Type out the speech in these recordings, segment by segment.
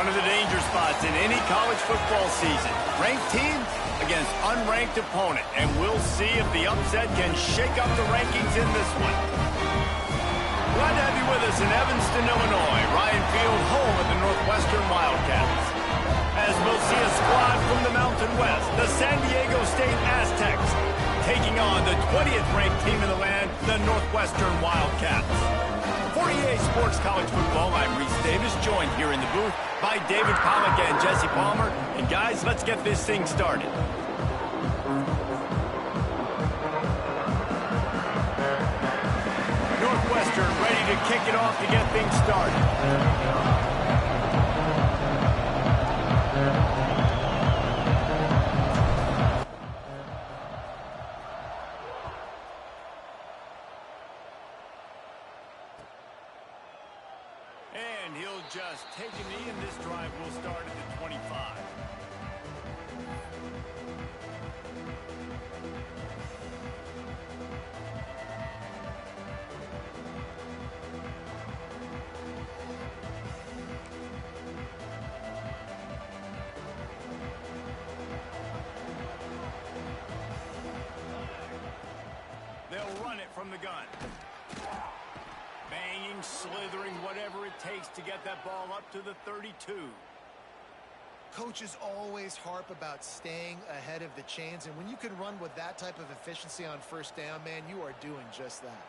One of the danger spots in any college football season. Ranked team against unranked opponent. And we'll see if the upset can shake up the rankings in this one. Glad to have you with us in Evanston, Illinois. Ryan Field, home of the Northwestern Wildcats. As we'll see a squad from the Mountain West, the San Diego State Aztecs, taking on the 20th ranked team in the land, the Northwestern Wildcats. For EA Sports College Football, I'm Reese Davis, joined here in the booth by David Pollack and Jesse Palmer. And guys, let's get this thing started. Northwestern ready to kick it off to get things started. And he'll just take a knee, and this drive will start at the 25. They'll run it from the gun. Banging, slithering, whatever it takes to get that ball up to the 32. Coaches always harp about staying ahead of the chains, and when you can run with that type of efficiency on first down, man, you are doing just that.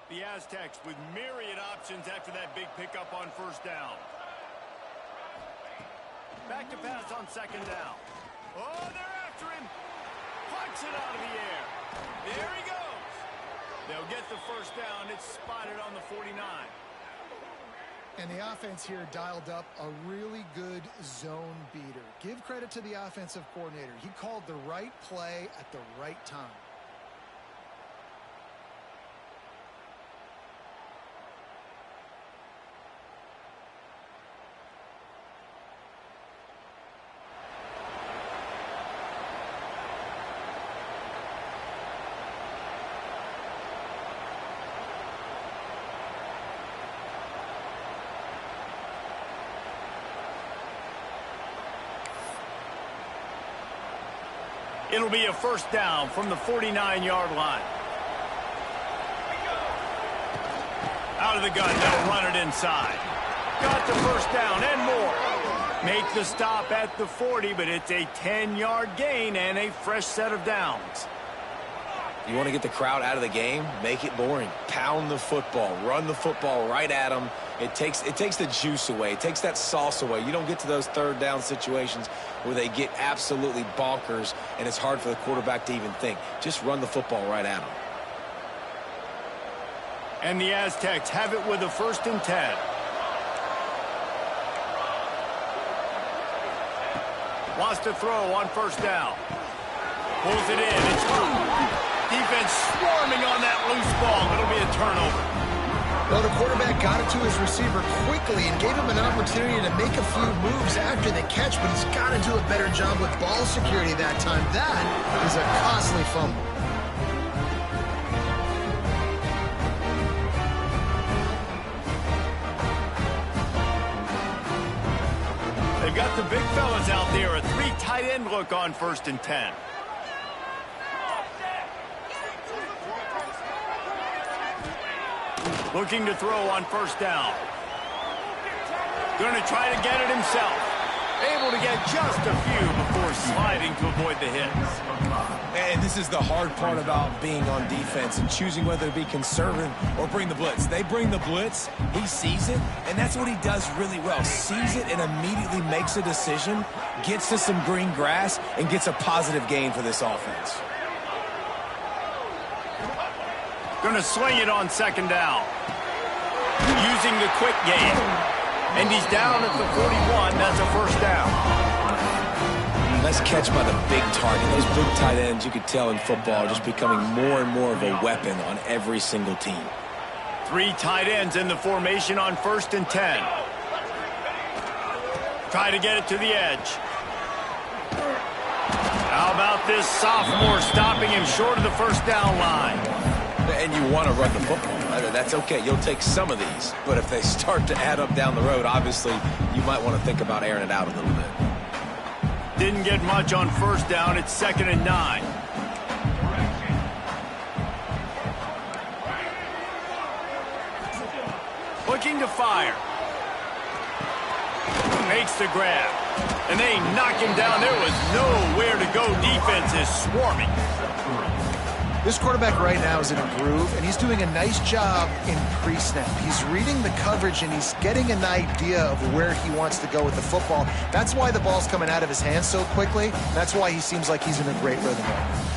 The Aztecs with myriad options after that big pickup on first down. Back to pass on second down. Oh, they're after him. Plucks it out of the air. There he goes. They'll get the first down. It's spotted on the 49. And the offense here dialed up a really good zone beater. Give credit to the offensive coordinator. He called the right play at the right time. It'll be a first down from the 49-yard line. Out of the gun, they'll run it inside. Got the first down and more. Make the stop at the 40, but it's a 10-yard gain and a fresh set of downs. You want to get the crowd out of the game? Make it boring. Pound the football. Run the football right at them. It takes the juice away. It takes that sauce away. You don't get to those third down situations where they get absolutely bonkers and it's hard for the quarterback to even think. Just run the football right at them. And the Aztecs have it with a 1st and 10. Wants to throw on first down. Pulls it in. It's up. Defense swarming on that loose ball. It'll be a turnover. Well, the quarterback got it to his receiver quickly and gave him an opportunity to make a few moves after the catch, but he's got to do a better job with ball security that time. That is a costly fumble. They've got the big fellas out there. A 3 tight end look on 1st and 10. Looking to throw on first down. Going to try to get it himself. Able to get just a few before sliding to avoid the hits. And this is the hard part about being on defense and choosing whether to be conservative or bring the blitz. They bring the blitz, he sees it, and that's what he does really well. Sees it and immediately makes a decision, gets to some green grass, and gets a positive gain for this offense. Going to swing it on second down. Using the quick game. And he's down at the 41. That's a first down. Nice catch by the big target. Those big tight ends, you could tell in football, are just becoming more and more of a weapon on every single team. 3 tight ends in the formation on 1st and 10. Try to get it to the edge. How about this sophomore, stopping him short of the first down line. And you want to run the football. That's okay. You'll take some of these. But if they start to add up down the road, obviously, you might want to think about airing it out a little bit. Didn't get much on first down. It's 2nd and 9. Looking to fire. Makes the grab. And they knock him down. There was nowhere to go. Defense is swarming. This quarterback right now is in a groove, and he's doing a nice job in pre-snap. He's reading the coverage, and he's getting an idea of where he wants to go with the football. That's why the ball's coming out of his hands so quickly. That's why he seems like he's in a great rhythm right now.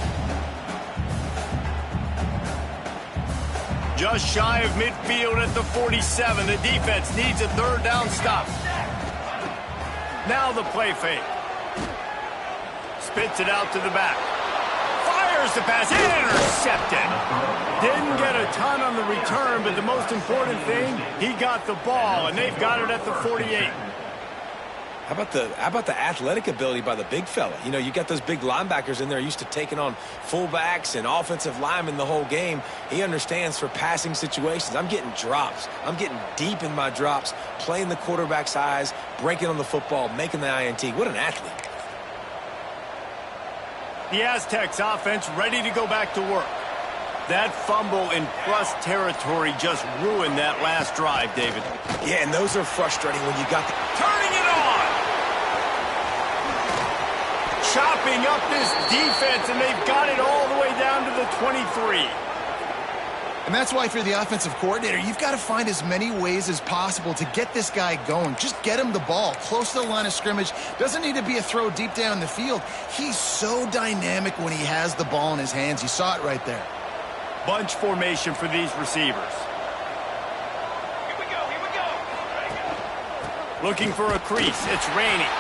Just shy of midfield at the 47. The defense needs a 3rd down stop. Now the play fake. Spits it out to the back. Fires the pass. Intercepted. Didn't get a ton on the return, but the most important thing, he got the ball, and they've got it at the 48. How about the athletic ability by the big fella? You know, you got those big linebackers in there used to taking on fullbacks and offensive linemen the whole game. He understands for passing situations. I'm getting drops. I'm getting deep in my drops, playing the quarterback's eyes, breaking on the football, making the INT. What an athlete. The Aztecs offense ready to go back to work. That fumble in plus territory just ruined that last drive, David. Yeah, and those are frustrating when you got turning it on. Chopping up this defense, and they've got it all the way down to the 23. And that's why if you're the offensive coordinator, you've got to find as many ways as possible to get this guy going. Just get him the ball close to the line of scrimmage. Doesn't need to be a throw deep down the field. He's so dynamic when he has the ball in his hands. You saw it right there. Bunch formation for these receivers. Here we go. Looking for a crease. It's raining.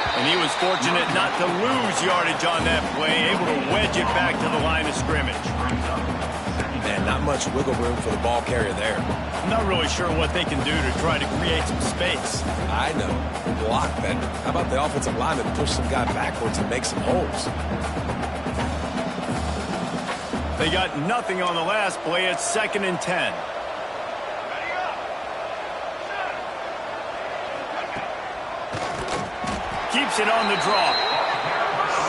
And he was fortunate not to lose yardage on that play, able to wedge it back to the line of scrimmage. Man, not much wiggle room for the ball carrier there. I'm not really sure what they can do to try to create some space. I know. Block better. How about the offensive lineman push some guy backwards and make some holes? They got nothing on the last play. It's 2nd and 10. Keeps it on the draw.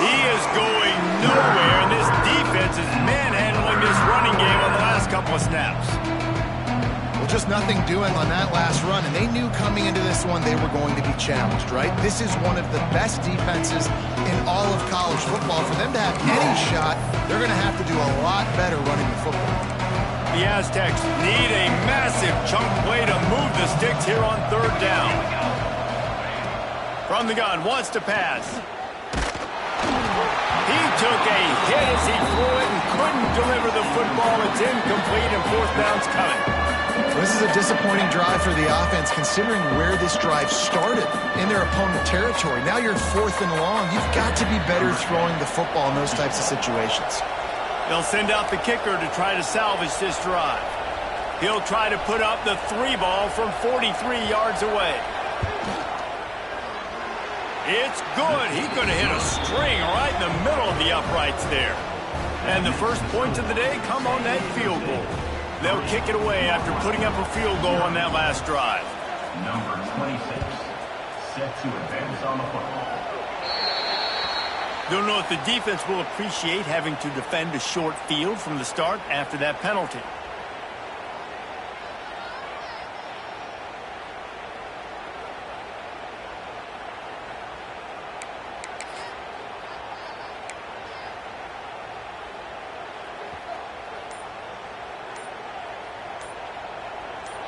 He is going nowhere, and this defense is manhandling this running game on the last couple of snaps. Well, just nothing doing on that last run, and they knew coming into this one they were going to be challenged, right? This is one of the best defenses in all of college football. For them to have any shot, they're going to have to do a lot better running the football. The Aztecs need a massive chunk play to move the sticks here on 3rd down. From the gun, wants to pass. He took a hit as he threw it and couldn't deliver the football. It's incomplete and 4th down's coming. This is a disappointing drive for the offense, considering where this drive started in their opponent territory. Now you're 4th and long. You've got to be better throwing the football in those types of situations. They'll send out the kicker to try to salvage this drive. He'll try to put up the 3 ball from 43 yards away. It's good. He could have hit a string right in the middle of the uprights there. And the first points of the day come on that field goal. They'll kick it away after putting up a field goal on that last drive. Number 26, set to advance on the football. Don't know if the defense will appreciate having to defend a short field from the start after that penalty.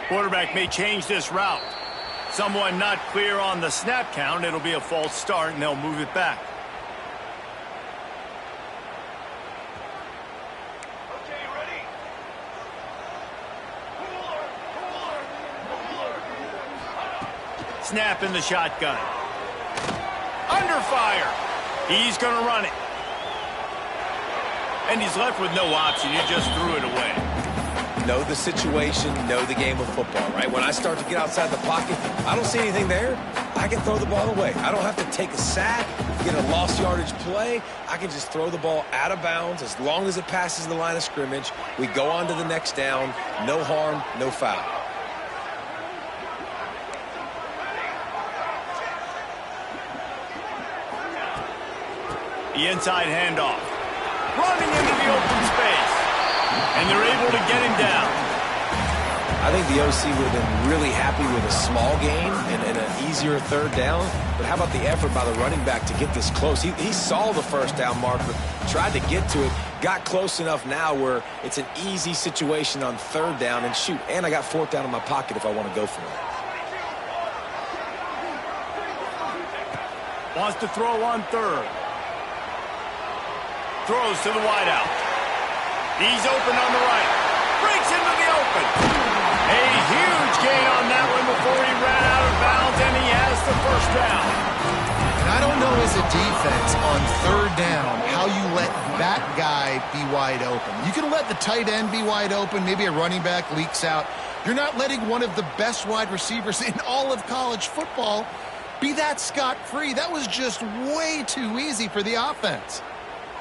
Quarterback may change this route. Someone not clear on the snap count. It'll be a false start, and they'll move it back. Okay, ready? Snap in the shotgun. Under fire. He's going to run it. And he's left with no option. He just threw it away. Know the situation, know the game of football, right? When I start to get outside the pocket, I don't see anything there. I can throw the ball away. I don't have to take a sack, get a lost yardage play. I can just throw the ball out of bounds as long as it passes the line of scrimmage. We go on to the next down. No harm, no foul. The inside handoff. Running into the open space. And they're able to get him down. I think the OC would have been really happy with a small gain and an easier third down. But how about the effort by the running back to get this close? He saw the first down marker, tried to get to it, got close enough now where it's an easy situation on third down. And shoot, and I got fourth down in my pocket if I want to go for it. Wants to throw on third. Throws to the wideout. He's open on the right. Breaks into the open. A huge gain on that one before he ran out of bounds, and he has the first down. And I don't know as a defense on third down how you let that guy be wide open. You can let the tight end be wide open. Maybe a running back leaks out. You're not letting one of the best wide receivers in all of college football be that scot-free. That was just way too easy for the offense.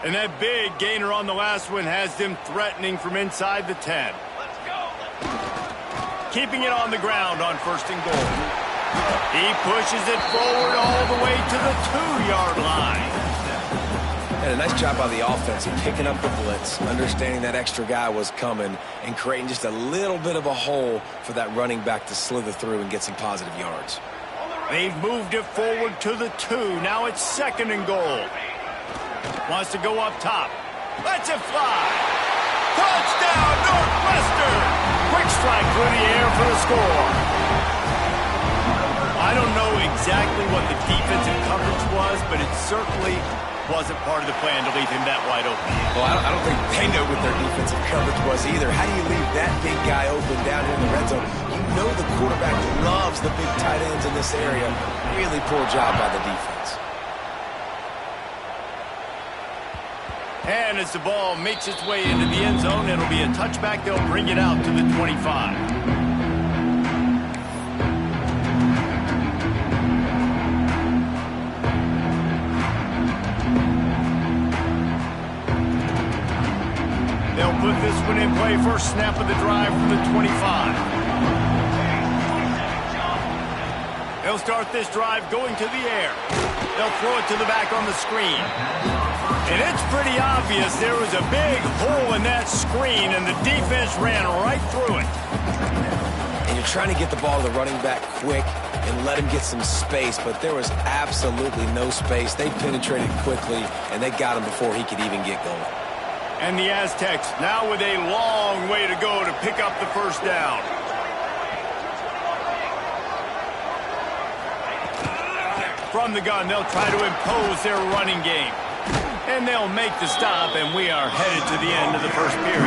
And that big gainer on the last one has them threatening from inside the 10. Let's go. Keeping it on the ground on first and goal. He pushes it forward all the way to the 2-yard line. And a nice job by the offense of picking up the blitz, understanding that extra guy was coming, and creating just a little bit of a hole for that running back to slither through and get some positive yards. They've moved it forward to the 2. Now it's second and goal. Wants to go up top. Lets it fly. Touchdown, Northwestern! Quick strike through the air for the score. I don't know exactly what the defensive coverage was, but it certainly wasn't part of the plan to leave him that wide open. Well, I don't think they know what their defensive coverage was either. How do you leave that big guy open down here in the red zone? You know the quarterback loves the big tight ends in this area. Really poor job by the defense. And as the ball makes its way into the end zone, it'll be a touchback. They'll bring it out to the 25. They'll put this one in play. First snap of the drive from the 25. They'll start this drive going to the air. They'll throw it to the back on the screen. And it's pretty obvious there was a big hole in that screen, and the defense ran right through it. And you're trying to get the ball to the running back quick and let him get some space, but there was absolutely no space. They penetrated quickly, and they got him before he could even get going. And the Aztecs now with a long way to go to pick up the first down. From the gun, they'll try to impose their running game. And they'll make the stop, and we are headed to the end of the first period.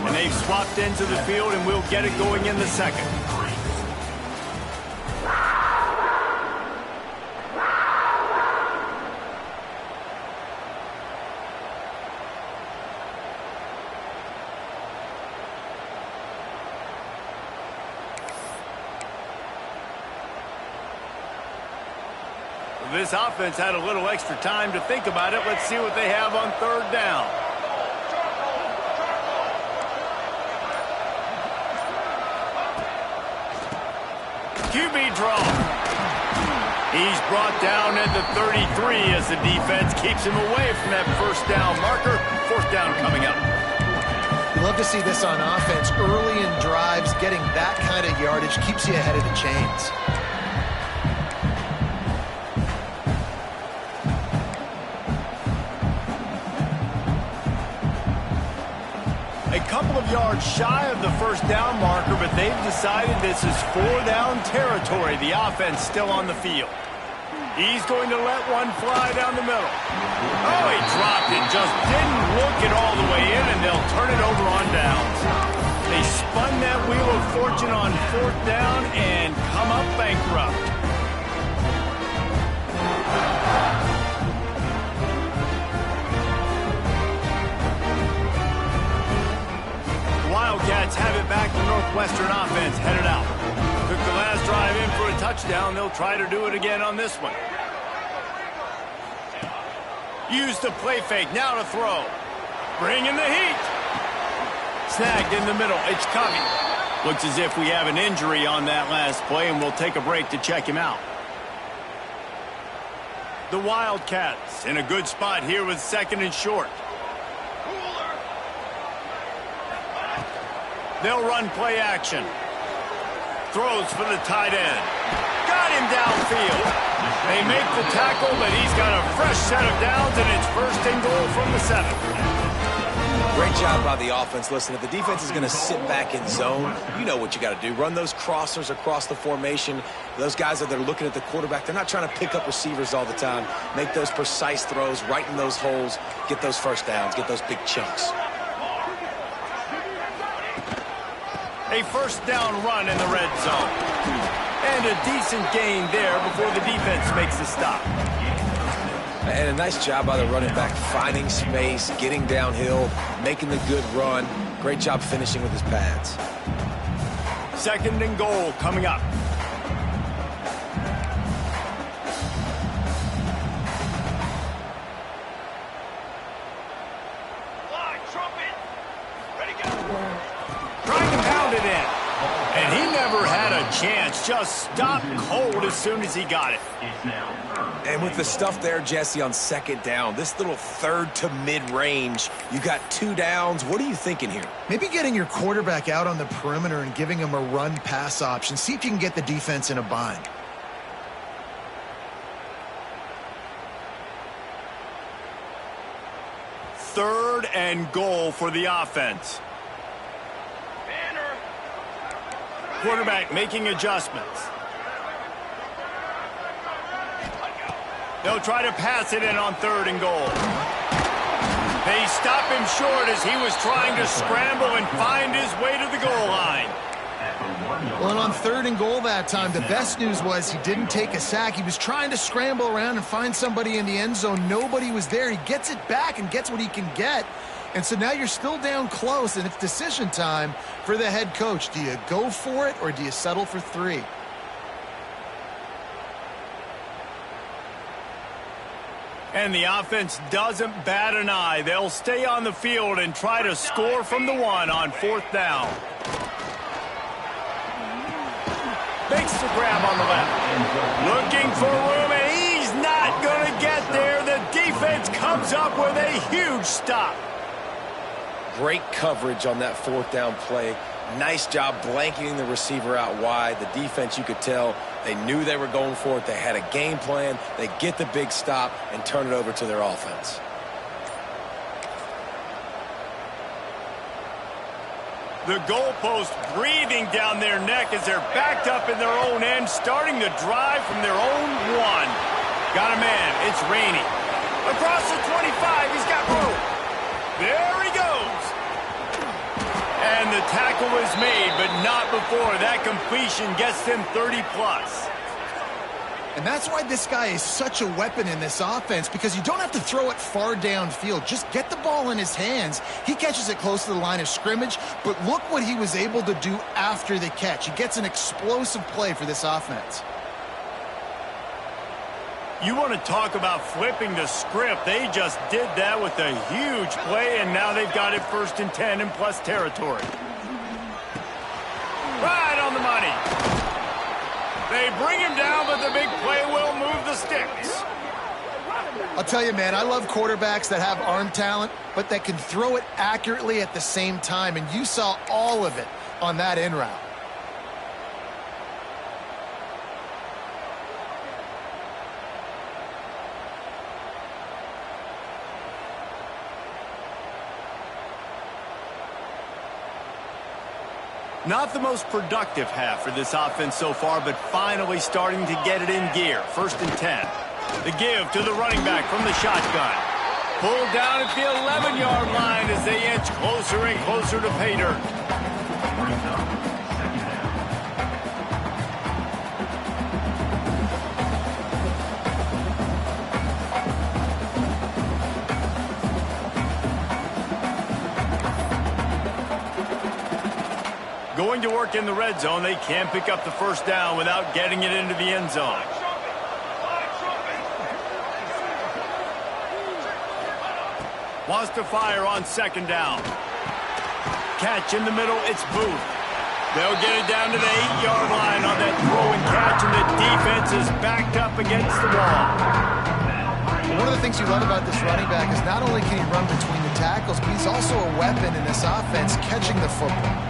And they've swapped into the field, and we'll get it going in the second. This offense had a little extra time to think about it. Let's see what they have on third down. QB draw. He's brought down at the 33 as the defense keeps him away from that first down marker. Fourth down coming up. You love to see this on offense. Early in drives, getting that kind of yardage keeps you ahead of the chains. A couple of yards shy of the first down marker, but they've decided this is 4-down territory. The offense still on the field. He's going to let one fly down the middle. Oh, he dropped it. Just didn't look it all the way in, and they'll turn it over on downs. They spun that wheel of fortune on fourth down and come up bankrupt. try to do it again on this one. Use the play fake, now to throw. Bring in the heat. Snagged in the middle, it's coming. Looks as if we have an injury on that last play, and we'll take a break to check him out. The Wildcats in a good spot here with 2nd and short. They'll run play action. Throws for the tight end. Got him downfield. They make the tackle, but he's got a fresh set of downs, and it's 1st and goal from the 7. Great job by the offense. Listen, if the defense is going to sit back in zone, you know what you got to do. Run those crossers across the formation. Those guys that are looking at the quarterback, they're not trying to pick up receivers all the time. Make those precise throws, right in those holes, get those first downs, get those big chunks. A 1st down run in the red zone. And a decent gain there before the defense makes the stop. And a nice job by the running back, finding space, getting downhill, making the good run. Great job finishing with his pads. 2nd and goal coming up. Trying to pound it in. And he never had a chance. Just stopped cold as soon as he got it. And with the stuff there, Jesse, on 2nd down, this little 3rd to mid-range, you got 2 downs. What are you thinking here? Maybe getting your quarterback out on the perimeter and giving him a run-pass option. See if you can get the defense in a bind. Third and goal for the offense. Quarterback making adjustments. They'll try to pass it in on 3rd and goal. They stop him short as he was trying to scramble and find his way to the goal line. Well, and on 3rd and goal that time, the best news was he didn't take a sack. He was trying to scramble around and find somebody in the end zone. Nobody was there. He gets it back and gets what he can get. And so now you're still down close, and it's decision time for the head coach. Do you go for it, or do you settle for 3? And the offense doesn't bat an eye. They'll stay on the field and try to score from the 1 on 4th down. Makes the grab on the left. Looking for room, and he's not going to get there. The defense comes up with a huge stop. Great coverage on that 4th down play. Nice job blanketing the receiver out wide. The defense, you could tell, they knew they were going for it. They had a game plan. They get the big stop and turn it over to their offense. The goalpost breathing down their neck as they're backed up in their own end, starting the drive from their own 1. Got a man. It's Rainey. Across the 25. He's got room. There he goes. And the tackle is made, but not before that completion gets them 30+. And that's why this guy is such a weapon in this offense, because you don't have to throw it far downfield. Just get the ball in his hands. He catches it close to the line of scrimmage, but look what he was able to do after the catch. He gets an explosive play for this offense. You want to talk about flipping the script. They just did that with a huge play, and now they've got it 1st and 10 in plus territory. Right on the money. They bring him down, but the big play will move the sticks. I'll tell you, man, I love quarterbacks that have arm talent, but that can throw it accurately at the same time, and you saw all of it on that in route. Not the most productive half for this offense so far, but finally starting to get it in gear. 1st and 10. The give to the running back from the shotgun. Pulled down at the 11-yard line as they inch closer and closer to pay dirt. Going to work in the red zone. They can't pick up the 1st down without getting it into the end zone. Wants to fire on second down. Catch in the middle, it's Booth. They'll get it down to the 8-yard line on that throw and catch, and the defense is backed up against the wall. One of the things you love about this running back is not only can he run between the tackles, but he's also a weapon in this offense catching the football.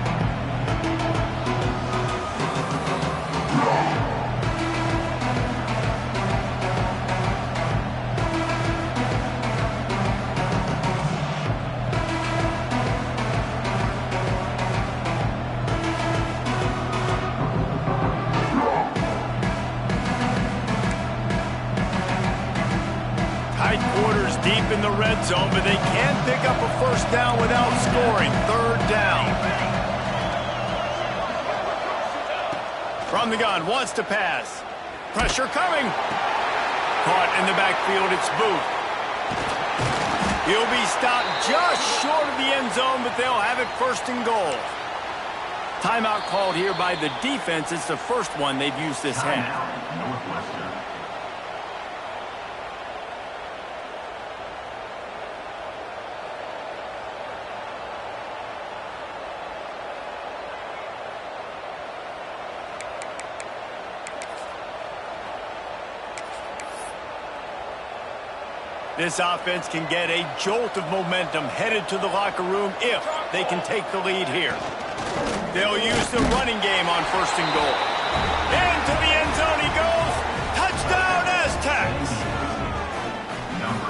Deep in the red zone, but they can't pick up a first down without scoring. Third down. From the gun, wants to pass. Pressure coming. Caught in the backfield, it's Booth. He'll be stopped just short of the end zone, but they'll have it first and goal. Timeout called here by the defense. It's the first one they've used this half. Northwestern. This offense can get a jolt of momentum headed to the locker room if they can take the lead here. They'll use the running game on first and goal. Into the end zone he goes. Touchdown, Aztecs!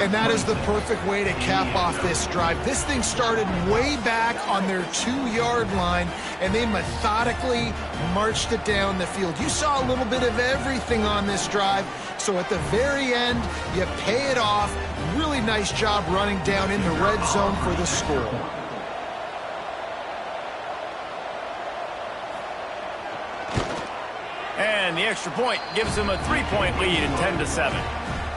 And that is the perfect way to cap off this drive. This thing started way back on their 2-yard line, and they methodically marched it down the field. You saw a little bit of everything on this drive, so at the very end, you pay it off. Really nice job running down in the red zone for the score. And the extra point gives them a 3-point lead in 10-7.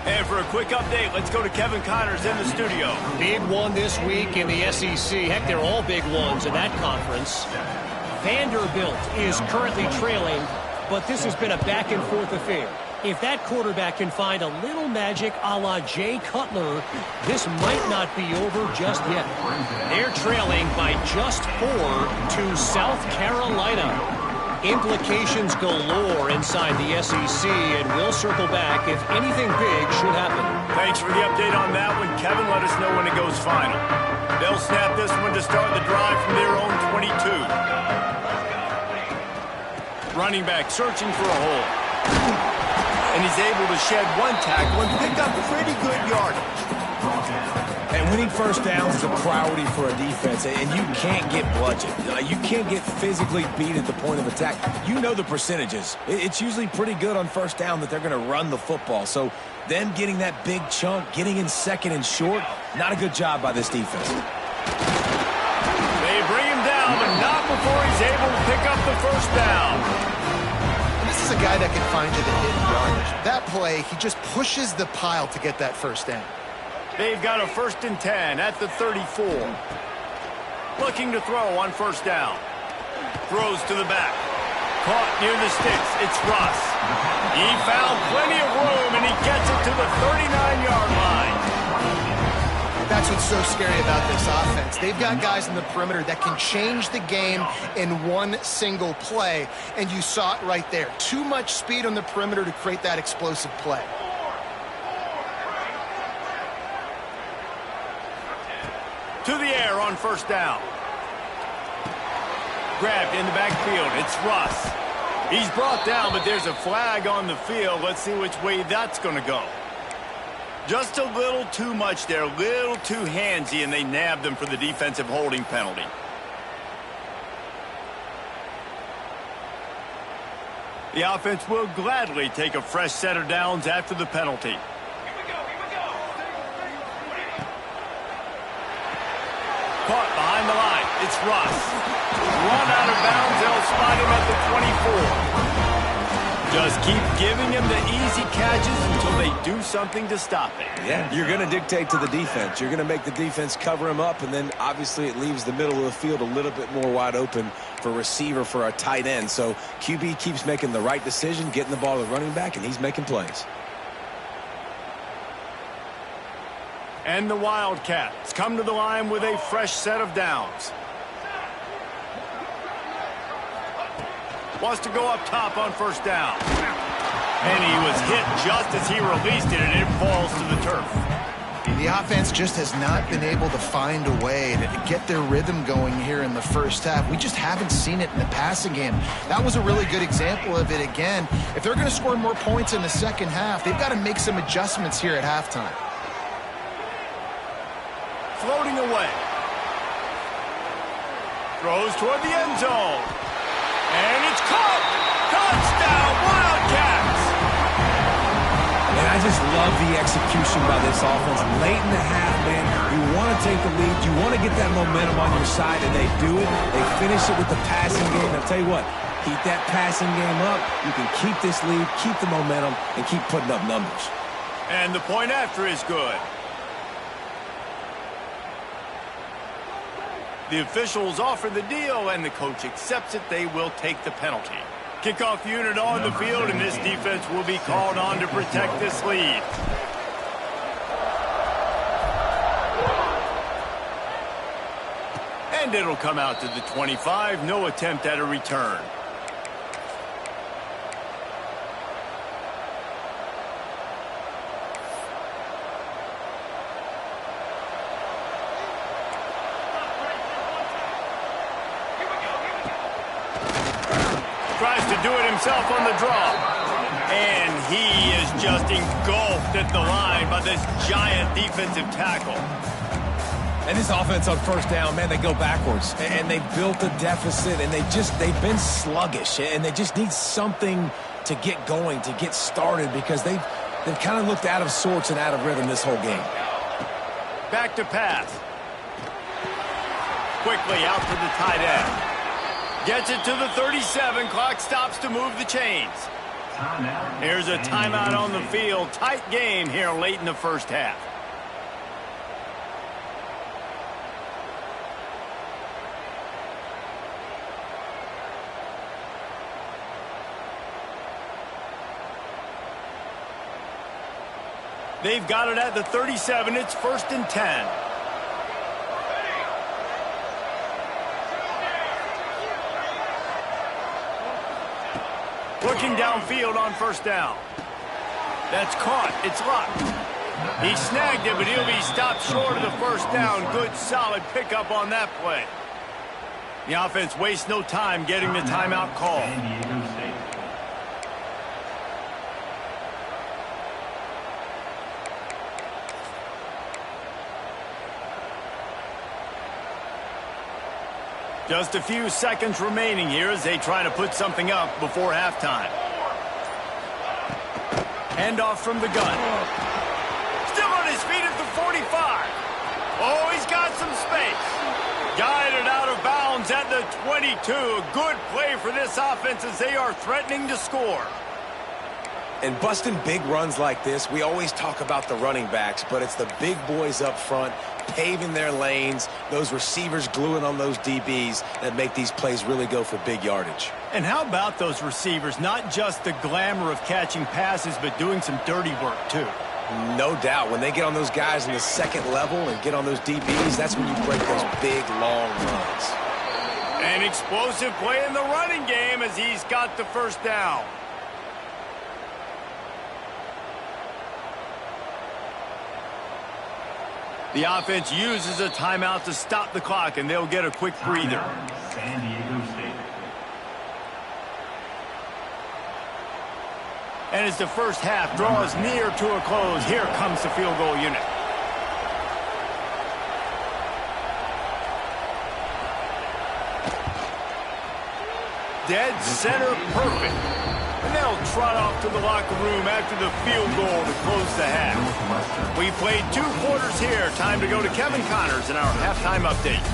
And for a quick update, let's go to Kevin Connors in the studio. Big one this week in the SEC. Heck, they're all big ones in that conference. Vanderbilt is currently trailing, but this has been a back-and-forth affair. If that quarterback can find a little magic a la Jay Cutler, this might not be over just yet. They're trailing by just 4 to South Carolina. Implications galore inside the SEC, and we'll circle back if anything big should happen. Thanks for the update on that one, Kevin. Let us know when it goes final. They'll snap this one to start the drive from their own 22. Running back searching for a hole. And he's able to shed one tackle and pick up pretty good yardage. And winning first downs is a priority for a defense, and you can't get bludgeoned. You can't get physically beat at the point of attack. You know the percentages. It's usually pretty good on first down that they're going to run the football. So them getting that big chunk, getting in second and short, not a good job by this defense. They bring him down, but not before he's able to pick up the first down. This is a guy that can find you the hidden yardage. That play, he just pushes the pile to get that first down. They've got a 1st and 10 at the 34. Looking to throw on first down. Throws to the back. Caught near the sticks. It's Russ. He found plenty of room, and he gets it to the 39-yard line. That's what's so scary about this offense. They've got guys in the perimeter that can change the game in one single play, and you saw it right there. Too much speed on the perimeter to create that explosive play. To the air on first down. Grabbed in the backfield. It's Russ. He's brought down, but there's a flag on the field. Let's see which way that's going to go. Just a little too much there, a little too handsy, and they nabbed him for the defensive holding penalty. The offense will gladly take a fresh set of downs after the penalty. Caught behind the line. It's Russ. Run out of bounds. They'll spot him at the 24. Just keep giving him the easy catches until they do something to stop it. Yeah, you're going to dictate to the defense. You're going to make the defense cover him up, and then obviously it leaves the middle of the field a little bit more wide open for receiver, for a tight end. So QB keeps making the right decision, getting the ball to the running back, and he's making plays. And the Wildcats come to the line with a fresh set of downs. Wants to go up top on first down. And he was hit just as he released it, and it falls to the turf. The offense just has not been able to find a way to get their rhythm going here in the first half. We just haven't seen it in the passing game. That was a really good example of it again. If they're going to score more points in the second half, they've got to make some adjustments here at halftime. Floating away. Throws toward the end zone. And it's caught! Touchdown, Wildcats! And I just love the execution by this offense. Late in the half, man, you want to take the lead. You want to get that momentum on your side, and they do it. They finish it with the passing game. I'll tell you what, keep that passing game up. You can keep this lead, keep the momentum, and keep putting up numbers. And the point after is good. The officials offer the deal, and the coach accepts it. They will take the penalty. Kickoff unit on the field, and this defense will be called on to protect this lead. And it'll come out to the 25. No attempt at a return. Tries to do it himself on the draw. And he is just engulfed at the line by this giant defensive tackle. And this offense on first down, man, they go backwards. And they built a deficit, and they've been sluggish. And they just need something to get going, to get started, because they've kind of looked out of sorts and out of rhythm this whole game. Back to pass. Quickly out to the tight end. Gets it to the 37. Clock stops to move the chains. Here's a timeout on the field. Tight game here late in the first half. They've got it at the 37. It's 1st and 10. Looking downfield on first down. That's caught. It's locked. He snagged it, but he'll be stopped short of the first down. Good, solid pickup on that play. The offense wastes no time getting the timeout call. Just a few seconds remaining here as they try to put something up before halftime. Handoff from the gun. Still on his feet at the 45. Oh, he's got some space. Guided out of bounds at the 22. A good play for this offense as they are threatening to score. And busting big runs like this, we always talk about the running backs, but it's the big boys up front paving their lanes, those receivers gluing on those DBs that make these plays really go for big yardage. And how about those receivers? Not just the glamour of catching passes, but doing some dirty work too. No doubt. When they get on those guys in the second level and get on those DBs, that's when you break those big, long runs. An explosive play in the running game as he's got the first down. The offense uses a timeout to stop the clock, and they'll get a quick breather. San Diego State. And as the first half draws near to a close, here comes the field goal unit. Dead center perfect. And they'll trot off to the locker room after the field goal to close the half. We played 2 quarters here. Time to go to Kevin Connors in our halftime update.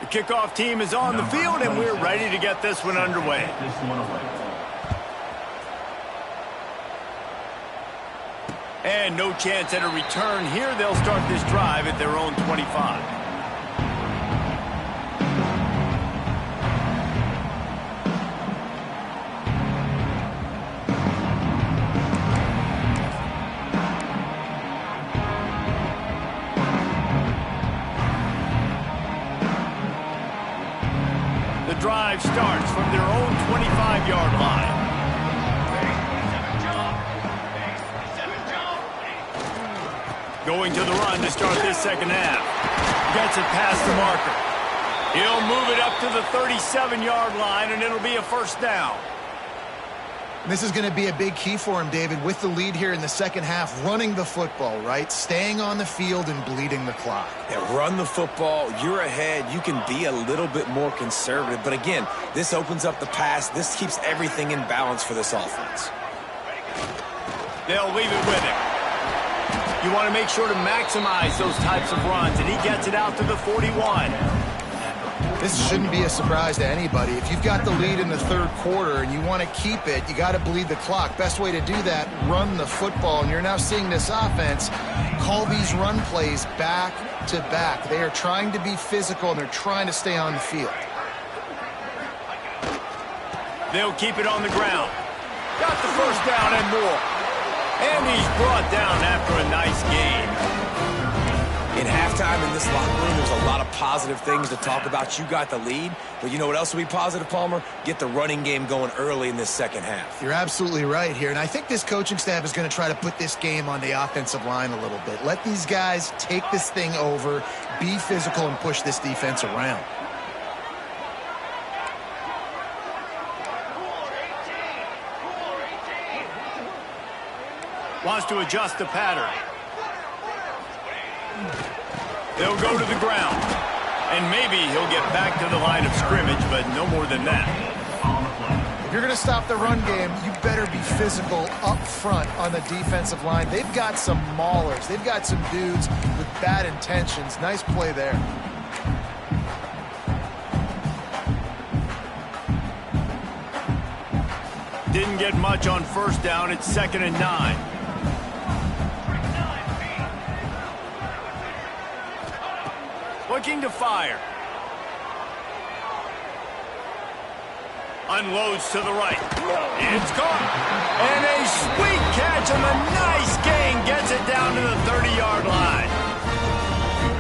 The kickoff team is on the field, and we're ready to get this one underway. And no chance at a return here. They'll start this drive at their own 25. The drive starts from their own 25-yard line. Going to the run to start this second half. Gets it past the marker. He'll move it up to the 37-yard line, and it'll be a first down. This is going to be a big key for him, David, with the lead here in the second half, running the football, right? Staying on the field and bleeding the clock. Yeah, run the football. You're ahead. You can be a little bit more conservative. But again, this opens up the pass. This keeps everything in balance for this offense. They'll leave it with him. You want to make sure to maximize those types of runs, and he gets it out to the 41. This shouldn't be a surprise to anybody. If you've got the lead in the third quarter and you want to keep it, you got to bleed the clock. Best way to do that, run the football. And you're now seeing this offense call these run plays back to back. They are trying to be physical, and they're trying to stay on the field. They'll keep it on the ground. Got the first down and more. And he's brought down after a nice game. In halftime in this locker room, there's a lot of positive things to talk about. You got the lead, but you know what else will be positive, Palmer? Get the running game going early in this second half. You're absolutely right here, and I think this coaching staff is going to try to put this game on the offensive line a little bit. Let these guys take this thing over, be physical, and push this defense around. Wants to adjust the pattern. They'll go to the ground. And maybe he'll get back to the line of scrimmage, but no more than that. If you're going to stop the run game, you better be physical up front on the defensive line. They've got some maulers. They've got some dudes with bad intentions. Nice play there. Didn't get much on first down. It's 2nd and 9. Looking to fire. Unloads to the right. It's gone. And a sweet catch on a nice gain. Gets it down to the 30-yard line.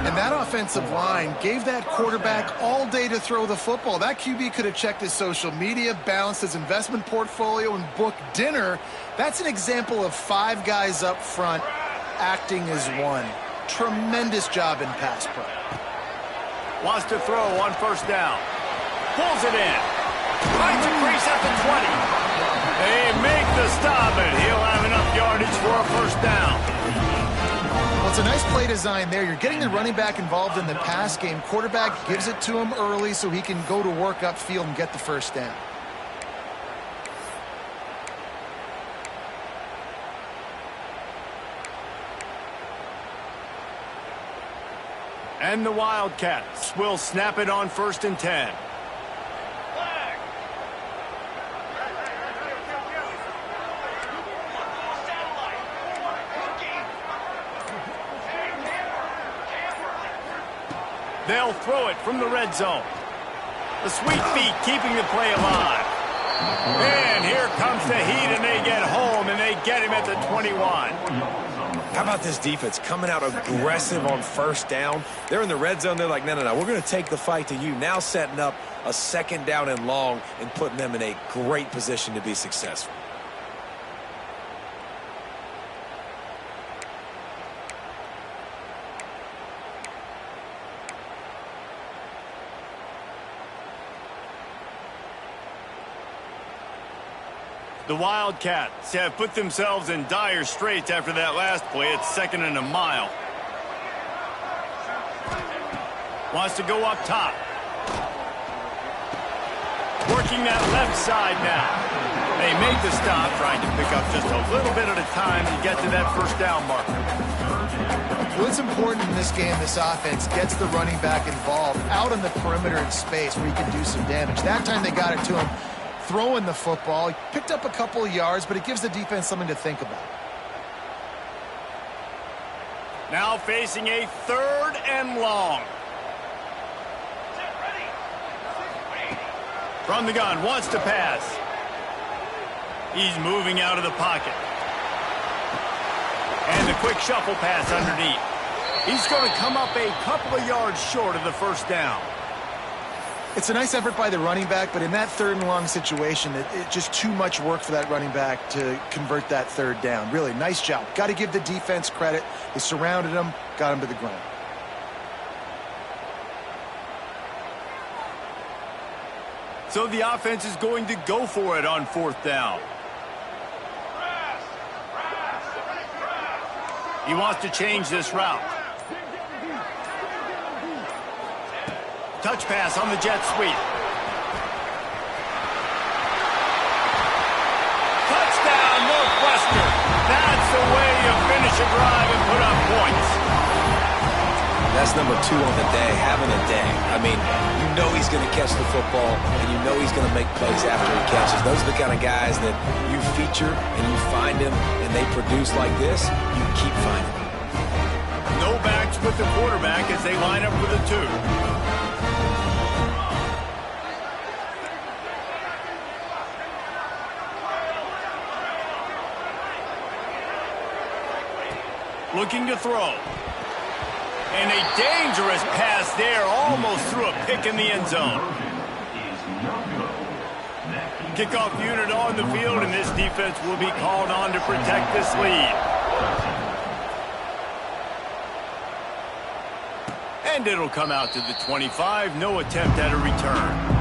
And that offensive line gave that quarterback all day to throw the football. That QB could have checked his social media, balanced his investment portfolio, and booked dinner. That's an example of 5 guys up front acting as one. Tremendous job in pass pro. Wants to throw on first down. Pulls it in. Finds a crease at the 20. They make the stop, and he'll have enough yardage for a first down. Well, it's a nice play design there. You're getting the running back involved in the pass game. Quarterback gives it to him early so he can go to work upfield and get the first down. And the Wildcats will snap it on 1st and 10. They'll throw it from the red zone. The sweet feet keeping the play alive. And here comes the heat, and they get home, and they get him at the 21. How about this defense coming out aggressive on first down? They're in the red zone. They're like, no, we're going to take the fight to you. Now setting up a 2nd down and long and putting them in a great position to be successful. The Wildcats have put themselves in dire straits after that last play. It's 2nd and a mile. Wants to go up top. Working that left side now. They make the stop, trying to pick up just a little bit at a time to get to that first down marker. What's important in this game, this offense gets the running back involved out on the perimeter in space where he can do some damage. That time they got it to him throwing the football. He picked up a couple of yards, but it gives the defense something to think about. Now facing a 3rd and long. From the gun, wants to pass. He's moving out of the pocket. And the quick shuffle pass underneath. He's going to come up a couple of yards short of the first down. It's a nice effort by the running back, but in that third and long situation, it's just too much work for that running back to convert that third down. Really, nice job. Got to give the defense credit. They surrounded him, got him to the ground. So the offense is going to go for it on 4th down. He wants to change this route. Touch pass on the jet sweep. Touchdown, Northwestern. That's the way you finish a drive and put up points. That's number 2 on the day, having a day. I mean, you know he's going to catch the football, and you know he's going to make plays after he catches. Those are the kind of guys that you feature and you find him, and they produce like this, you keep finding them. No backs with the quarterback as they line up for the 2. Looking to throw. And a dangerous pass there, almost threw a pick in the end zone. Kickoff unit on the field, and this defense will be called on to protect this lead. And it'll come out to the 25, no attempt at a return.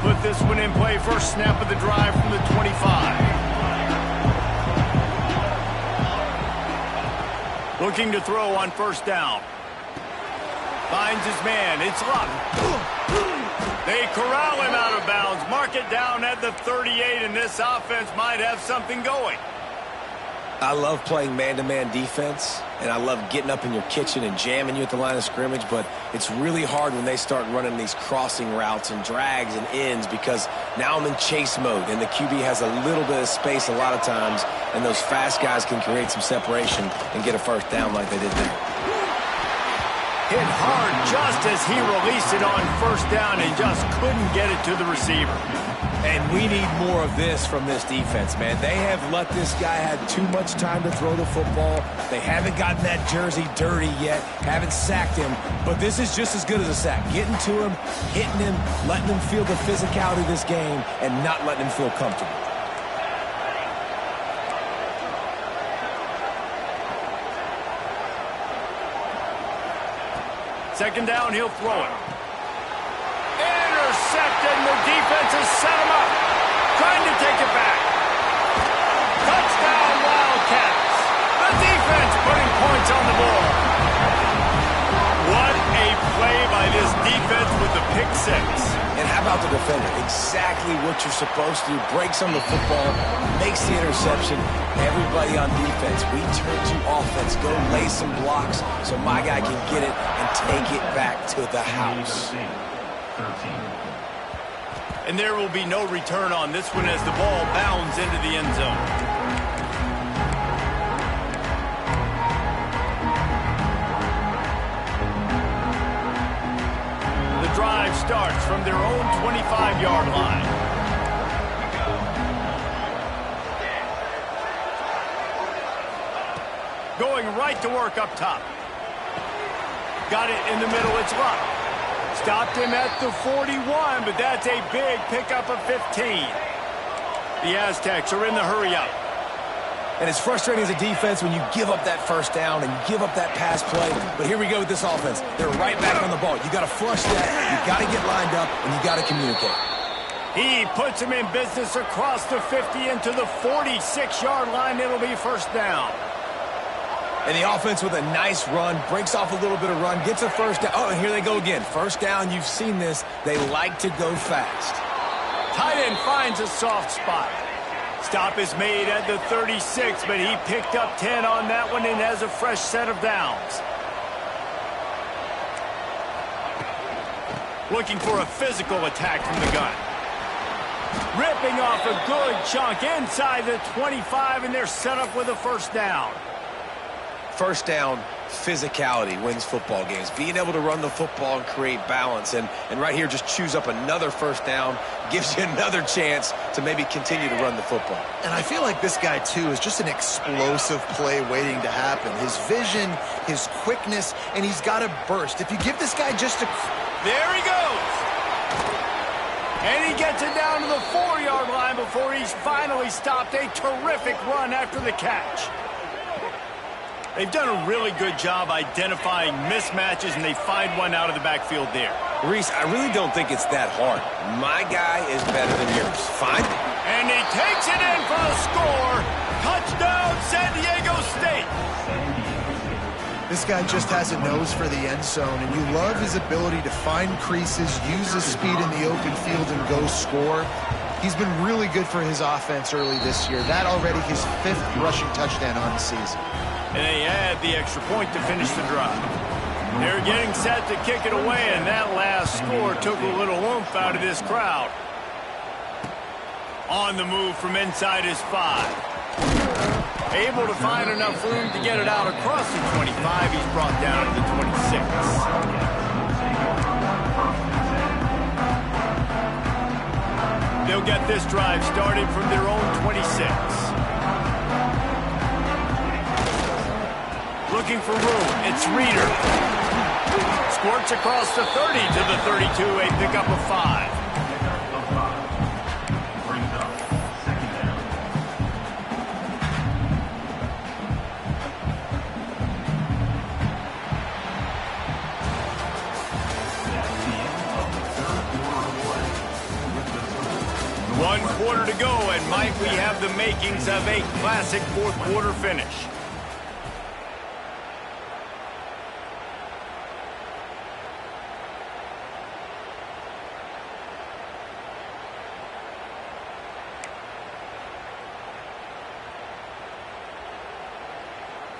Put this one in play, first snap of the drive from the 25. Looking to throw on 1st down. Finds his man, it's Luck. They corral him out of bounds, mark it down at the 38, and this offense might have something going. I love playing man-to-man defense, and I love getting up in your kitchen and jamming you at the line of scrimmage, but it's really hard when they start running these crossing routes and drags and ends because now I'm in chase mode, and the QB has a little bit of space a lot of times, and those fast guys can create some separation and get a 1st down like they did there. Hit hard just as he released it on 1st down and just couldn't get it to the receiver. And we need more of this from this defense, man. They have let this guy have too much time to throw the football. They haven't gotten that jersey dirty yet, haven't sacked him, but this is just as good as a sack. Getting to him, hitting him, letting him feel the physicality of this game, and not letting him feel comfortable. Second down, he'll throw it. Intercepted, and the defense has set him up. Trying to take it back. Touchdown, Wildcats. The defense putting points on the board. What a play by this defense with the pick 6. And how about the defender? Exactly what you're supposed to do. Breaks on the football, makes the interception. Everybody on defense, we turn to offense. Go lay some blocks so my guy can get it and take it back to the house. And there will be no return on this one as the ball bounds into the end zone. The drive starts from their own 25-yard line. Going right to work up top. Got it in the middle, it's Luck. Stopped him at the 41, but that's a big pickup of 15. The Aztecs are in the hurry-up. And it's frustrating as a defense when you give up that 1st down and you give up that pass play. But here we go with this offense. They're right back on the ball. You got to flush that, you got to get lined up, and you got to communicate. He puts him in business across the 50 into the 46-yard line. It'll be 1st down. And the offense with a nice run, breaks off a little bit of run, gets a 1st down. Oh, and here they go again. 1st down, you've seen this. They like to go fast. Tight end finds a soft spot. Stop is made at the 36, but he picked up 10 on that one and has a fresh set of downs. Looking for a physical attack from the gun. Ripping off a good chunk inside the 25, and they're set up with a 1st down. 1st down, physicality wins football games. Being able to run the football and create balance. And right here, just choose up another first down, gives you another chance to maybe continue to run the football. And I feel like this guy, too, is just an explosive play waiting to happen. His vision, his quickness, and he's got a burst. If you give this guy just a... There he goes. And he gets it down to the 4-yard line before he's finally stopped. A terrific run after the catch. They've done a really good job identifying mismatches, and they find one out of the backfield there. Reese, I really don't think it's that hard. My guy is better than yours. Fine. And he takes it in for a score. Touchdown, San Diego State. This guy just has a nose for the end zone, and you love his ability to find creases, use his speed in the open field, and go score. He's been really good for his offense early this year. That already his 5th rushing touchdown on the season. And they add the extra point to finish the drive. They're getting set to kick it away, and that last score took a little oomph out of this crowd. On the move from inside his 5. Able to find enough room to get it out across the 25. He's brought down to the 26. They'll get this drive started from their own 26. Looking for room. It's Reeder. Squirts across the 30 to the 32. A pickup of 5. One quarter to go, and Mike, we have the makings of a classic fourth quarter finish.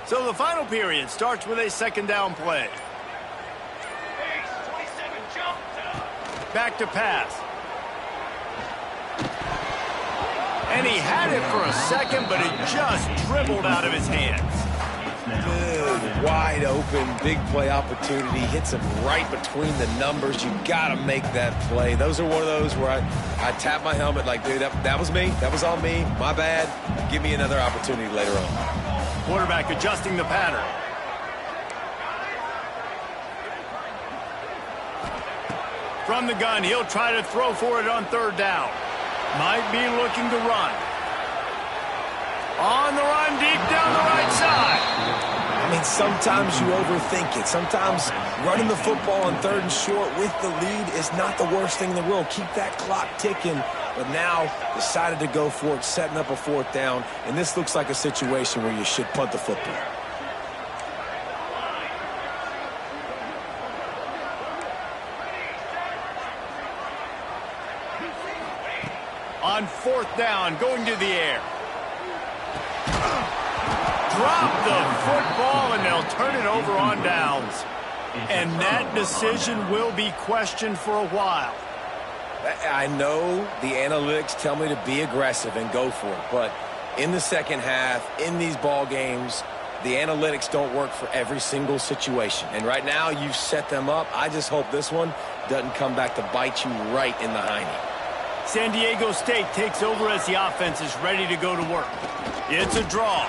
So the final period starts with a second down play. Back to pass. And he had it for a second, but it just dribbled out of his hands. Good, wide open, big play opportunity. Hits him right between the numbers. You got to make that play. Those are one of those where I tap my helmet like, dude, that was me. That was on me. My bad. Give me another opportunity later on. Quarterback adjusting the pattern. From the gun, he'll try to throw for it on third down. Might be looking to run. On the run, deep down the right side. I mean, sometimes you overthink it. Sometimes running the football on third and short with the lead is not the worst thing in the world. Keep that clock ticking. But now decided to go for it, setting up a fourth down. And this looks like a situation where you should punt the football. On fourth down, going to the air. Drop the football, and they'll turn it over on downs. And that decision will be questioned for a while. I know the analytics tell me to be aggressive and go for it, but in the second half, in these ball games, the analytics don't work for every single situation. And right now, you've set them up. I just hope this one doesn't come back to bite you right in the hiney. San Diego State takes over as the offense is ready to go to work. It's a draw.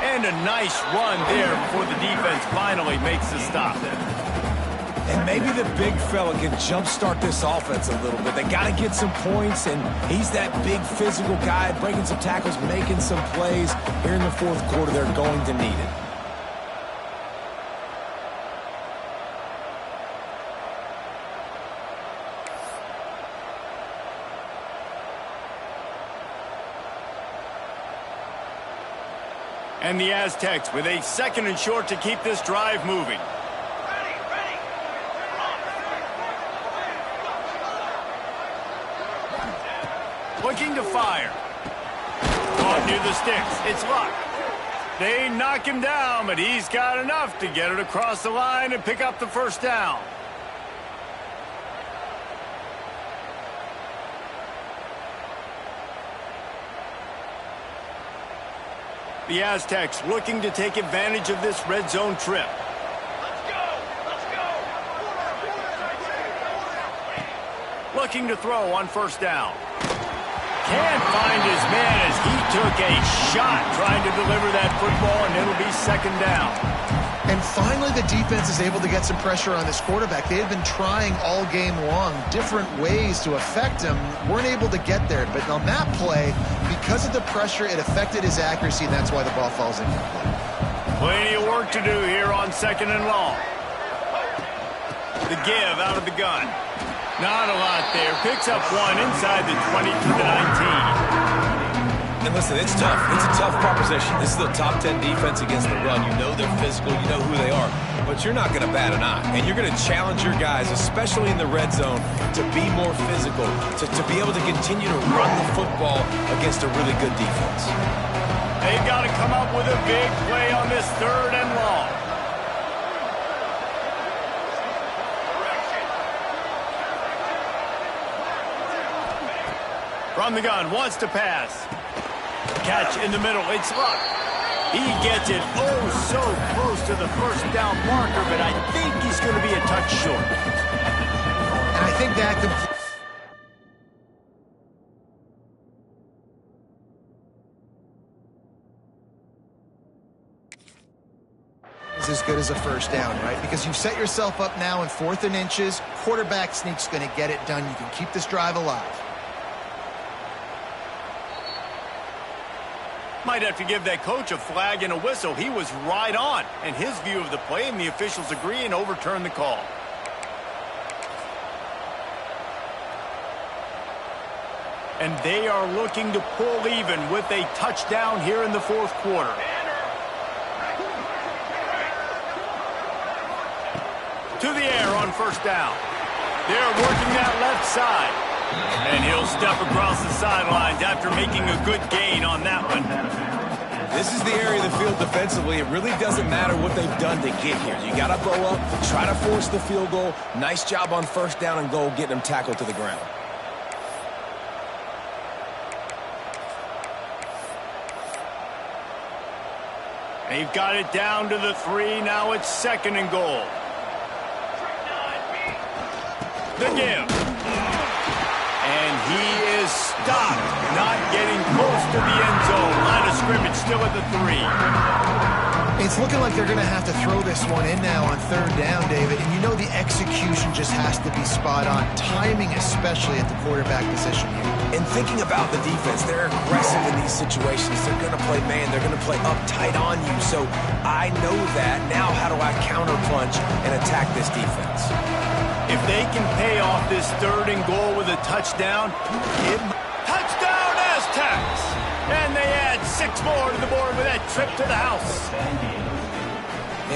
And a nice run there before the defense finally makes the stop. And maybe the big fella can jumpstart this offense a little bit. They got to get some points, and he's that big physical guy, breaking some tackles, making some plays. Here in the fourth quarter, they're going to need it. And the Aztecs with a second and short to keep this drive moving. Looking to fire. Caught near the sticks. It's Luck. They knock him down, but he's got enough to get it across the line and pick up the first down. The Aztecs looking to take advantage of this red zone trip. Looking to throw on first down. Can't find his man as he took a shot trying to deliver that football, and it'll be second down. And finally, the defense is able to get some pressure on this quarterback. They had been trying all game long, different ways to affect him, weren't able to get there. But on that play, because of the pressure, it affected his accuracy, and that's why the ball falls incomplete. Plenty of work to do here on second and long. The give out of the gun. Not a lot there. Picks up one inside the 20 to the 19. And listen, it's tough. It's a tough proposition. This is the top 10 defense against the run. You know they're physical. You know who they are. But you're not going to bat an eye. And you're going to challenge your guys, especially in the red zone, to be more physical, to be able to continue to run the football against a really good defense. They've got to come up with a big play on this third and long. From the gun, wants to pass. Catch in the middle, it's Luck. He gets it oh so close to the first down marker, but I think he's going to be a touch short. And I think that is as good as a first down, right? Because you've set yourself up now in 4th and inches. Quarterback sneak's going to get it done. You can keep this drive alive. Might have to give that coach a flag and a whistle. He was right on in his view of the play, and the officials agree and overturn the call. And they are looking to pull even with a touchdown here in the 4th quarter. To the air on first down. They're working that left side. And he'll step across the sidelines after making a good gain on that one. This is the area of the field defensively. It really doesn't matter what they've done to get here. You got to bow up, try to force the field goal. Nice job on first down and goal, getting them tackled to the ground. They've got it down to the 3. Now it's second and goal. The give. And he is stopped, not getting close to the end zone. Line of scrimmage still at the 3. It's looking like they're going to have to throw this one in now on third down, David. And you know the execution just has to be spot on. Timing, especially at the quarterback position here. And thinking about the defense, they're aggressive in these situations. They're going to play man. They're going to play up tight on you. So I know that. Now how do I counterpunch and attack this defense? If they can pay off this third and goal with a touchdown, touchdown Aztecs! And they add 6 more to the board with that trip to the house.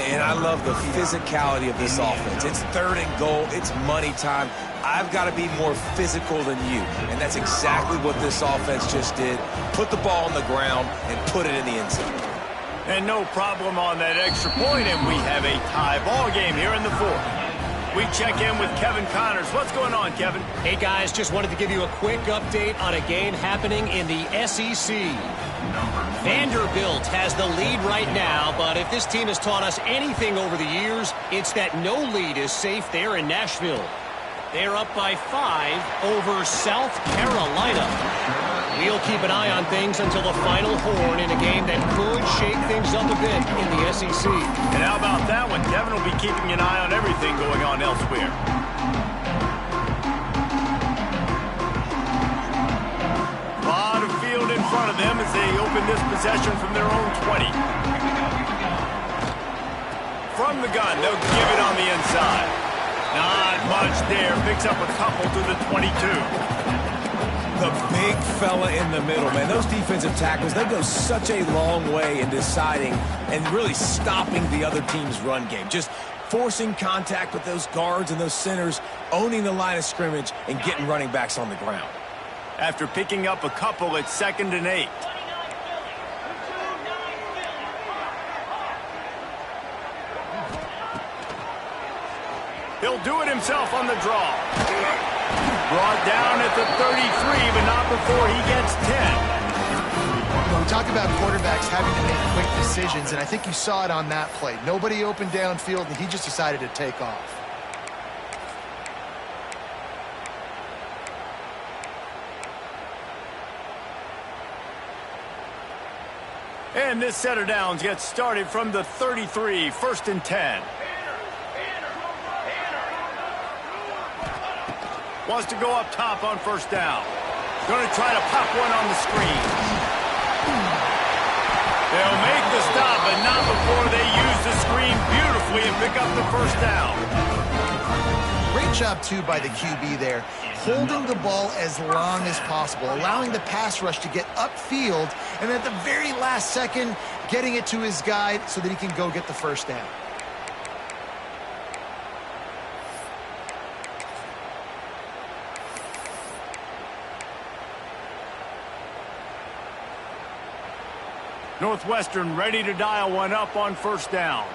And I love the physicality of this offense. It's third and goal. It's money time. I've got to be more physical than you. And that's exactly what this offense just did. Put the ball on the ground and put it in the end zone. And no problem on that extra point, and we have a tie ball game here in the 4th. We check in with Kevin Connors. What's going on, Kevin? Hey, guys, just wanted to give you a quick update on a game happening in the SEC. Vanderbilt has the lead right now, but if this team has taught us anything over the years, it's that no lead is safe there in Nashville. They're up by 5 over South Carolina. We'll keep an eye on things until the final horn in a game that could shake things up a bit in the SEC. And how about that one? Kevin will be keeping an eye on everything going on elsewhere. A lot of field in front of them as they open this possession from their own 20. From the gun, they'll give it on the inside. Not much there. Picks up a couple to the 22. The big fella in the middle, man. Those defensive tackles, they go such a long way in deciding and really stopping the other team's run game. Just forcing contact with those guards and those centers, owning the line of scrimmage, and getting running backs on the ground. After picking up a couple, it's 2nd and 8. He'll do it himself on the draw. Brought down at the 33, but not before he gets 10. Well, we talk about quarterbacks having to make quick decisions, and I think you saw it on that play. Nobody open downfield, and he just decided to take off. And this set of downs gets started from the 33, 1st and 10. Wants to go up top on 1st down. Going to try to pop one on the screen. They'll make the stop, but not before they use the screen beautifully and pick up the 1st down. Great job, too, by the QB there, holding the ball as long as possible, allowing the pass rush to get upfield, and at the very last second, getting it to his guy so that he can go get the 1st down. Northwestern ready to dial one up on 1st down.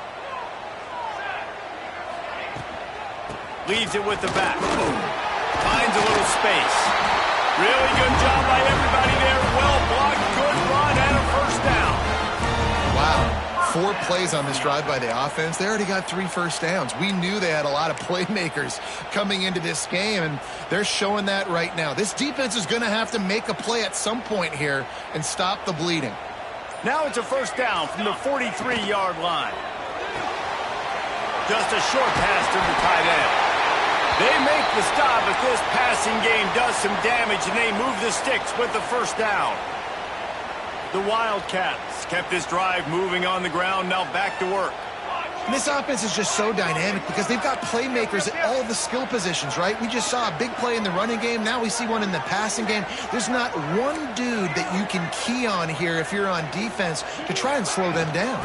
Leaves it with the back. Finds a little space. Really good job by everybody there. Well blocked, good run, and a 1st down. Wow. 4 plays on this drive by the offense. They already got 3 1st downs. We knew they had a lot of playmakers coming into this game, and they're showing that right now. This defense is going to have to make a play at some point here and stop the bleeding. Now it's a 1st down from the 43-yard line. Just a short pass to the tight end. They make the stop, but this passing game does some damage, and they move the sticks with the 1st down. The Wildcats kept this drive moving on the ground, now back to work. And this offense is just so dynamic because they've got playmakers at all the skill positions, right? We just saw a big play in the running game. Now we see one in the passing game. There's not one dude that you can key on here if you're on defense to try and slow them down.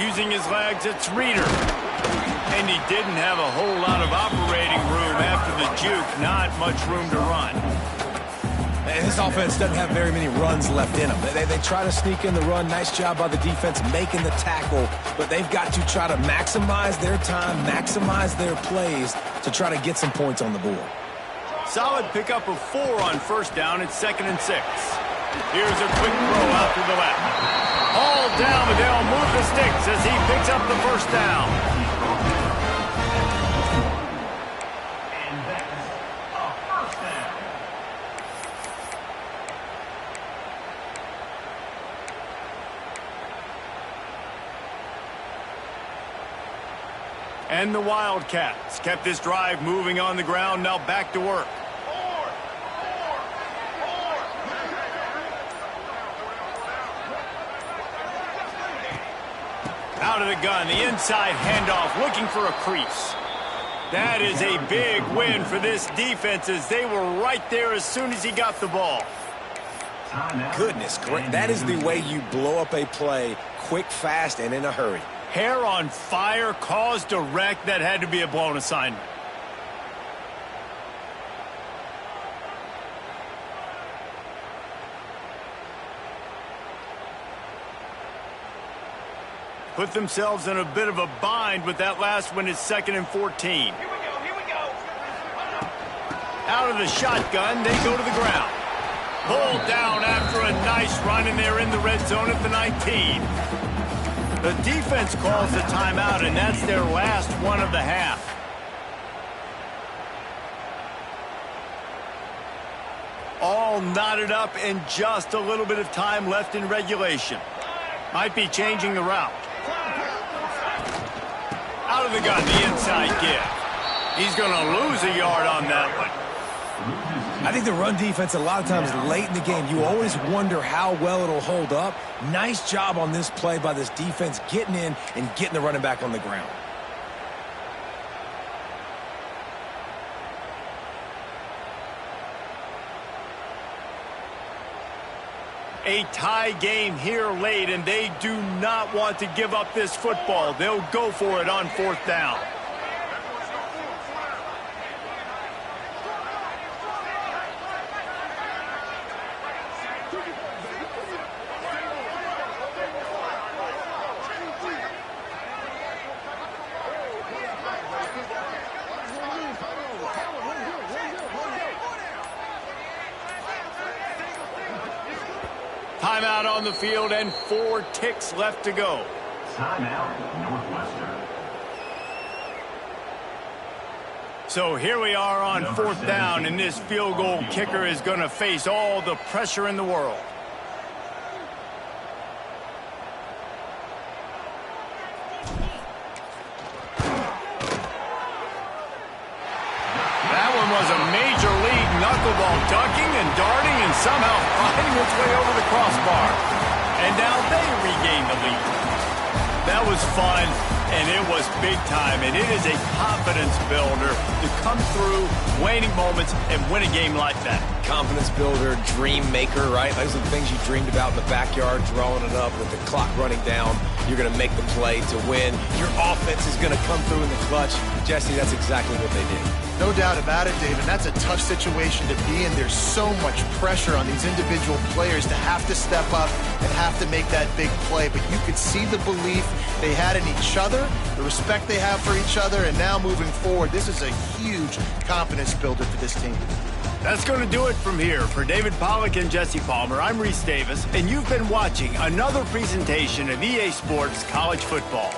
Using his legs, it's Reeder. And he didn't have a whole lot of operating room after the juke. Not much room to run. And this offense doesn't have very many runs left in them. They try to sneak in the run. Nice job by the defense making the tackle. But they've got to try to maximize their time, maximize their plays to try to get some points on the board. Solid pickup of 4 on 1st down. It's 2nd and 6. Here's a quick throw out to the left. All down, but they'll move the sticks as he picks up the 1st down. And the Wildcats kept this drive moving on the ground, now back to work. Out of the gun, the inside handoff, looking for a crease. That is a big win for this defense as they were right there as soon as he got the ball. Goodness, that is the way you blow up a play, quick, fast, and in a hurry. Hair on fire, caused a wreck. That had to be a blown assignment. Put themselves in a bit of a bind, but that last one is 2nd and 14. Here we go. Out of the shotgun, they go to the ground. Pulled down after a nice run, and they're in the red zone at the 19. The defense calls the timeout, and that's their last one of the half. All knotted up and just a little bit of time left in regulation. Might be changing the route. Out of the gun, the inside give. He's going to lose a yard on that one. I think the run defense, a lot of times late in the game, you always wonder how well it'll hold up. Nice job on this play by this defense, getting in and getting the running back on the ground. A tie game here late, and they do not want to give up this football. They'll go for it on 4th down. Timeout on the field and 4 ticks left to go. Timeout, Northwestern. So here we are on 4th down, and this field goal kicker is going to face all the pressure in the world. That one was a major league knuckleball, ducking and darting and somehow finding its way over the crossbar. And now they regain the lead. That was fun, and it was big time, and it is a confidence builder to come through waning moments and win a game like that. Confidence builder, dream maker, right? Those are the things you dreamed about in the backyard, drawing it up with the clock running down. You're going to make the play to win. Your offense is going to come through in the clutch. Jesse, that's exactly what they did. No doubt about it, David. That's a tough situation to be in. There's so much pressure on these individual players to have to step up and have to make that big play. But you could see the belief they had in each other, the respect they have for each other, and now moving forward, this is a huge confidence builder for this team. That's going to do it from here. For David Pollack and Jesse Palmer, I'm Reese Davis, and you've been watching another presentation of EA Sports College Football.